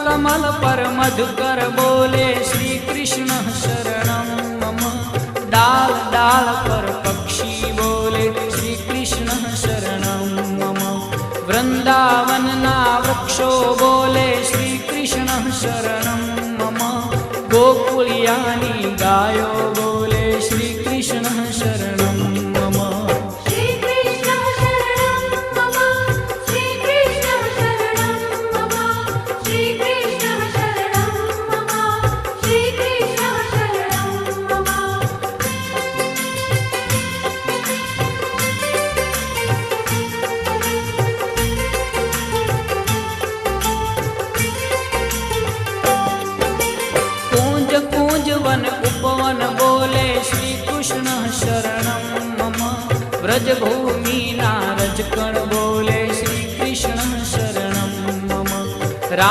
कमल पर मधुकर बोले श्री कृष्ण शरणं मम। डाल डाल पर पक्षी बोले श्री कृष्ण शरणं मम। वृंदावन ना वृक्षो बोले श्री कृष्ण शरणं मम। गोकुलियानी गायो बोले श्री कृष्ण शरणं मम। श्री कृष्ण शरणं मम। श्री कृष्ण शरणं मम। श्री कृष्ण शरणं मम। श्री कृष्ण शरणं मम। कूंज कूंज वन उपवन बोले श्री कृष्ण शरणं मम। व्रज भूमि